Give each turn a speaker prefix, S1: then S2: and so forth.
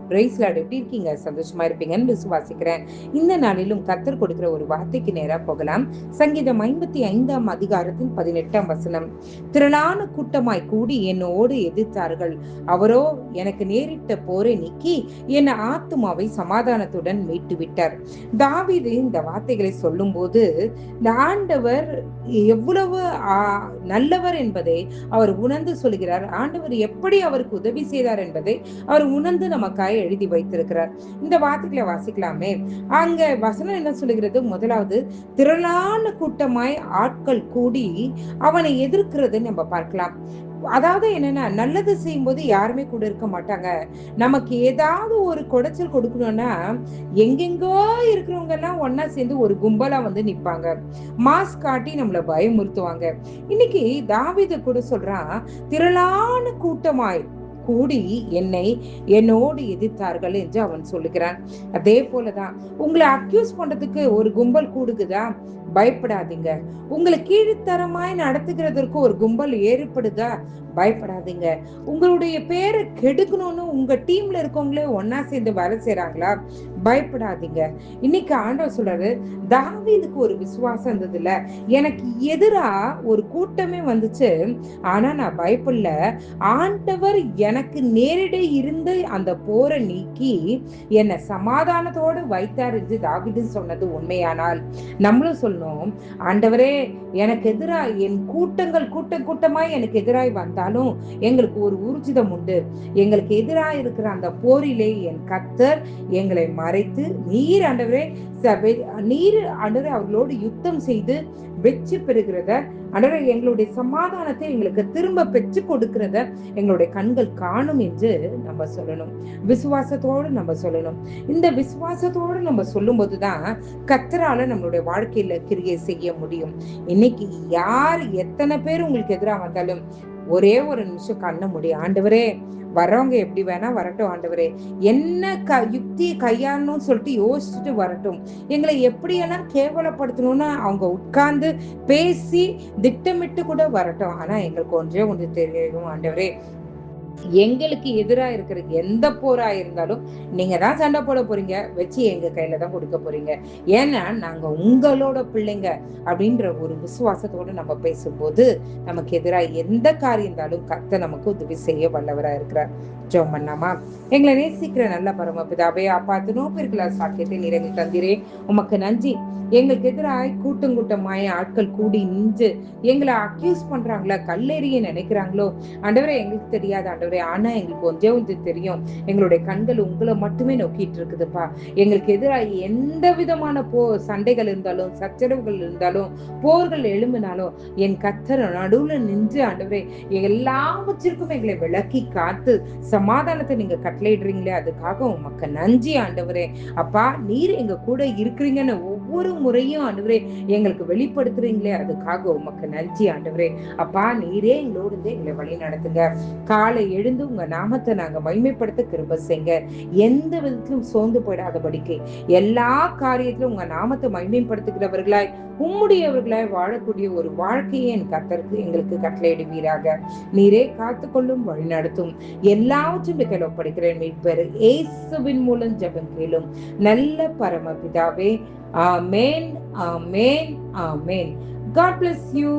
S1: Price Lord. எப்படி இருக்கீங்க? சந்தோஷமா இருப்பீங்கன்னு விசுவாசிக்கிறேன். இந்த நாளிலும் கர்த்தர் கொடுக்கிற ஒரு வார்த்தைக்கு நேரா போகலாம். சங்கீதம் 55 அதிகாரத்தின் 18 வசனம். திரளான கூட்டமாய் கூடி என்னோடு எதிர்த்தார்கள், அவரோ எனக்கு நேரிட்ட போரை நீக்கி என் ஆத்துமாவை சமாதானத்துடன் மீட்டு விட்டார். தாவீது இந்த வார்த்தைகளை சொல்லும் போது இந்த ஆண்டவர் எவ்வளவு நல்லவர் என்பதை அவர் உணர்ந்து சொல்கிறார். ஆண்டவர் எப்படி அவருக்கு உதவி செய்தார் என்பதை அவர் உணர்ந்து நமக்காக எழுதி வைத்திருக்கிறார். இந்த வார்த்தைகளை வாசிக்கலாமே. அங்க வசனம் என்ன சொல்லுகிறது? முதலாவது, திரளான கூட்டமாய் ஆட்கள் கூடி அவனை எதிர்க்கிறது நம்ம பார்க்கலாம். அதாவது என்னன்னா, நல்லது செய்யும் போது யாருமே கூட இருக்க மாட்டாங்க. நமக்கு ஏதாவது ஒரு குடைச்சல் கொடுக்கணும்னா எங்கெங்கோ இருக்கிறவங்க எல்லாம் ஒன்னா சேர்ந்து ஒரு கும்பலா வந்து நிப்பாங்க. மாஸ்க் காட்டி நம்மள பயமுறுத்துவாங்க. இன்னைக்கு தாவீது கூட சொல்றான், திரளான கூட்டமாய் கூடி என்னோடு எதிர்த்தார்கள் என்று அவன் சொல்லுகிறான். அதே போலதான் உங்களை அக்யூஸ் பண்றதுக்கு ஒரு கும்பல் கூடுகுதா? பயப்படாதீங்க. உங்களை கீழ்த்தரமாய் நடத்துகிறதற்கு ஒரு கும்பல் ஏற்படுதா? பயப்படாதீங்க. உங்களுடைய பேரை கெடுக்கணும்னு உங்க டீம்ல இருக்கவங்களே ஒன்னா சேர்ந்து வேலை செய்யறாங்களா? பயப்படாதீங்க. இன்னைக்கு ஆண்டவர் சொல்றாரு, தாவீதுக்கு ஒரு விசுவாசம் இருந்தது இல்ல, எனக்கு எதிரா ஒரு கூட்டமே வந்துச்சு, ஆனா நான் பயப்படல. ஆண்டவர் எனக்கு நேரிட இருந்து அந்த போரை நீக்கி என்னை சமாதானத்தோடு வைத்தார் என்று தாவீது சொன்னது உண்மையானால் நம்மளும் சொல்லணும், ஆண்டவரே எனக்கு எதிராய் என் கூட்டங்கள் கூட்டமாய் எனக்கு எதிராய் வந்தாலும் எங்களுக்கு ஒரு ஊர்ஜிதம் உண்டு. எங்களுக்கு எதிராய் இருக்கிற அந்த போரிலே என் கர்த்தர் எங்களை மறைத்து நீர் ஆண்டவரே அவர்களோடு யுத்தம் செய்து வெற்றி பெறுகிறத, ஆண்டவரே எங்களுடைய சமாதானத்தை எங்களுக்கு திரும்ப பெற்று கொடுக்கிறத எங்களுடைய கண்கள் காணும் என்று நம்ம சொல்லணும். விசுவாசத்தோடு நம்ம சொல்லணும். இந்த விசுவாசத்தோடு நம்ம சொல்லும் போதுதான் கர்த்தரால நம்மளுடைய வாழ்க்கையில கிரியை செய்ய முடியும். இன்னைக்கு யார் எத்தனை பேர் உங்களுக்கு எதிராக வந்தாலும் ஒரே ஒரு நிமிஷம் கண்ண முடியும். ஆண்டவரே, வரவங்க எப்படி வேணா வரட்டும், ஆண்டவரே என்ன யுக்தி கையாளணும்னு சொல்லிட்டு யோசிச்சுட்டு வரட்டும், எங்களை எப்படியெல்லாம் கேவலப்படுத்தணும்னு அவங்க உட்கார்ந்து பேசி திட்டமிட்டு கூட வரட்டும். ஆனா எங்களுக்கு ஒன்றே ஒன்று தெரியும், ஆண்டவரே எங்களுக்கு எதிராக இருக்கிற எந்த போரா இருந்தாலும் நீங்க தான் சண்டை போட போறீங்க, வச்சு எங்க கையில தான் கொடுக்க போறீங்க. ஏன்னா நாங்க உங்களோட பிள்ளைங்க அப்படின்ற ஒரு விசுவாசத்தோடு நம்ம பேசும்போது நமக்கு எதிராக எந்த காரியம் இருந்தாலும் கர்த்தர் நமக்கு உதவி செய்ய வல்லவரா இருக்கிறார். ஜெபம் பண்ணாமா? எங்களை நேசிக்கிற நல்ல பரமபிதாவே, பார்த்து நோப்பிருக்கல சாக்கியத்தை நிறைவு தந்திரே, உமக்கு நன்றி. எங்களுக்கு எதிராக கூட்டமாய் ஆட்கள் கூடி நின்று எங்களை அக்யூஸ் பண்றாங்களா, கல்லெறிய நினைக்கிறாங்களோ, ஆண்டவரே எங்களுக்கு தெரியாது ஆண்டவரே, ஆனா எங்களுக்கு ஒன்றே தெரியும், எங்களுடைய கண்கள் உங்களை மட்டுமே நோக்கிட்டு இருக்குதுப்பா. எங்களுக்கு எதிராக எந்த விதமான சண்டைகள் இருந்தாலும், சச்சரவுகள் இருந்தாலும், போர்கள் எழும்பினாலும் என் கர்த்தர் நடுவுல நின்று ஆண்டவரே எல்லாவற்றிற்கும் எங்களை விளக்கி காத்து சமாதானத்தை நீங்க கட்டளையிடுறீங்களே, அதுக்காக உமக்கு நன்றி ஆண்டவரே. அப்பா, நீர் எங்க கூட இருக்கிறீங்கன்னு ஒவ்வொரு முறையும் ஆண்டவரே எங்களுக்கு வெளிப்படுத்துறீங்களே, அதுக்காக உமக்கு நன்றி ஆண்டவரே. அப்பா, நீரே எங்களோடு எங்களை வழி நடத்துங்க. காலை எழுந்து உங்க நாமத்தை நாங்க மகிமைப்படுத்த கிருபை செய்யுங்க. எந்த விதத்திலும் சோர்ந்து போயிடாதபடிக்கு எல்லா காரியத்திலும் உங்க நாமத்தை மகிமைப்படுத்துகிறவர்களாய் உம்முடையவர்களாய் வாழக்கூடிய ஒரு வாழ்க்கையை என் கர்த்தருக்கு எங்களுக்கு கட்டளையிடுவீராக. நீரே காத்துக்கொள்ளும், வழி நடத்தும். எல்லாவற்றும் கையில் ஒப்படைக்கிறேன் மீட்பர் இயேசுவின் மூலம் ஜெபம் கேளும் நல்ல பரமபிதாவே. ஆமென், ஆமென், ஆமென். God bless you.